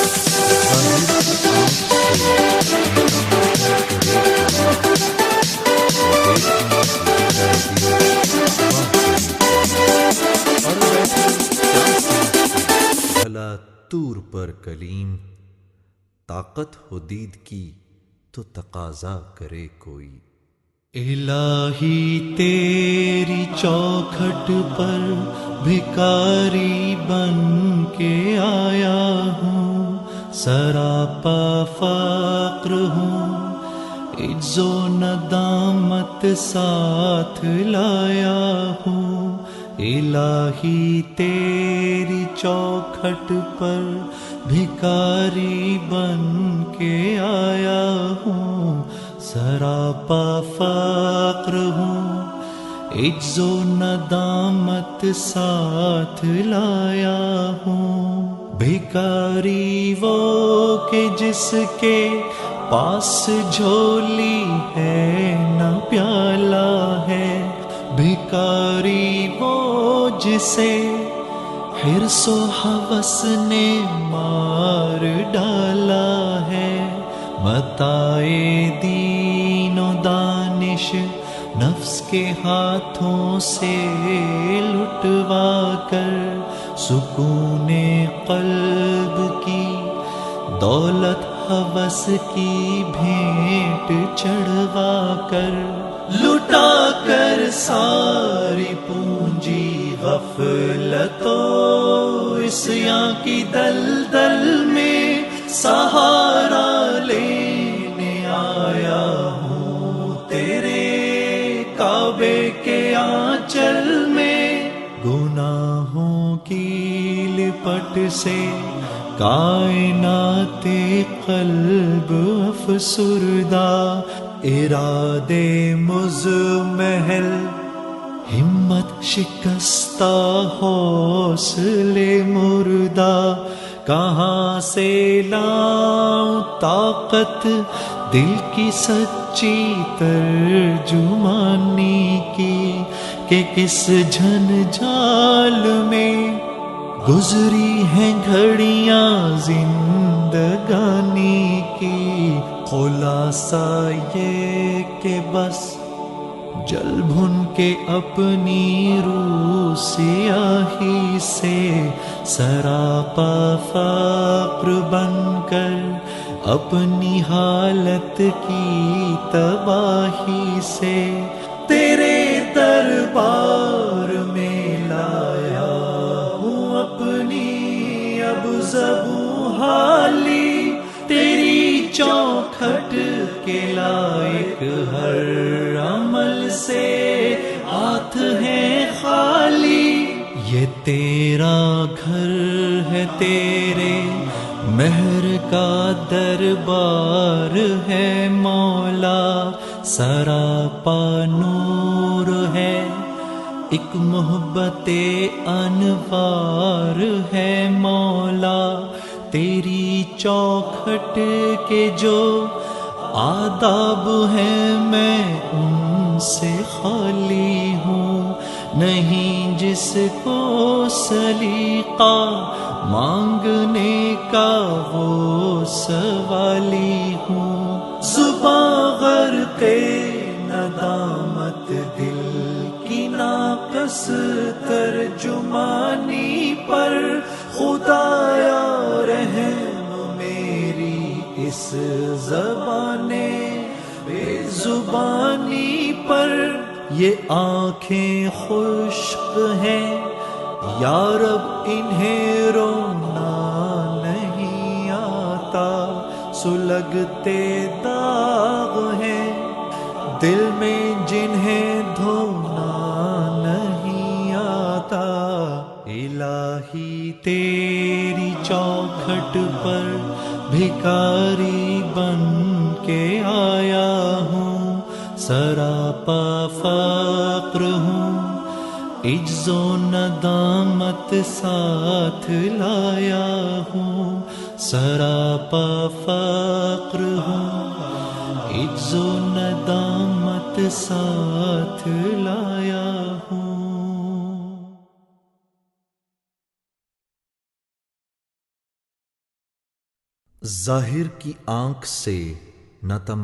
ظاہر کی آنکھ سے نگاہوں کو کرے اور بیٹھے کیا سوچتی بھلا طور پر کلیم، طاقت ہو دید کی تو تقاضا کرے کوئی۔ الہی تیری چوکھٹ پر بھکاری بن کے آیا ہوں، سراپا فقر ہوں، عجز و ندامت ساتھ لایا ہوں۔ الہی تیری چوکھٹ پر بھکاری بن کے آیا ہوں، سراپا فقر ہوں، عجز و ندامت ساتھ لایا ہوں۔ بھکاری وہ کہ جس کے پاس جھولی ہے نہ پیالہ ہے، بھکاری وہ جسے حرص و ہوس نے مار ڈالا ہے۔ متاع دین و دانش نفس کے ہاتھوں سے لٹوا کر، سکون قلب کی دولت ہوس کی بھیٹ چڑھوا کر، لٹا کر ساری پونجی غفلت و عصیاں کی دلدل میں سہارا لینے آیا ہوں تیرے کعبے کے آنچل میں۔ گناہوں کی لپٹ سے کائنات قلب افسردہ، ارادے مزمحل ہمت شکستہ، حوصلے مردہ، کہاں سے لاؤں طاقت دل کی سچی ترجمانی کی، کہ کس جھنجھال میں گزری ہیں گھڑیاں زندگانی کی۔ خلاصہ یہ کہ بس جل بھن کے اپنی روح سیاہی سے، سراپا فقر بن کر اپنی حالت کی تباہی سے، تیرے دربار میں لایا ہوں اپنی اب زبوں حالی، تیری چوکھٹ کے لائق ہر عمل سے ہاتھ ہیں خالی۔ یہ تیرا گھر ہے، تیرے مہر کا دربار ہے مولا، سراپا نور ہے، ایک محبت انوار ہے مولا۔ تیری چوکھٹ کے جو آداب ہیں میں ان سے خالی ہوں، نہیں جس کو سلیقہ مانگنے کا وہ سوالی ہوں۔ زباں غرق ندامت دل کی ناقص ترجمانی پر، خدایا رحم میری اس زبان بے زبانی پر۔ یہ آنکھیں خشک ہیں یا رب انہیں رونا نہیں آتا، سلگتے داغ ہیں دل میں جنہیں دھونا نہیں آتا۔ الہی تیری چوکھٹ پر بھکاری بن کے آیا ہوں، سراپا فقر ہوں، عجز و ندامت ساتھ لایا ہوں، سراپا فقر ہوں، عجز و ندامت ساتھ لایا ہوں۔ ظاہر کی آنکھ سے نہ تمام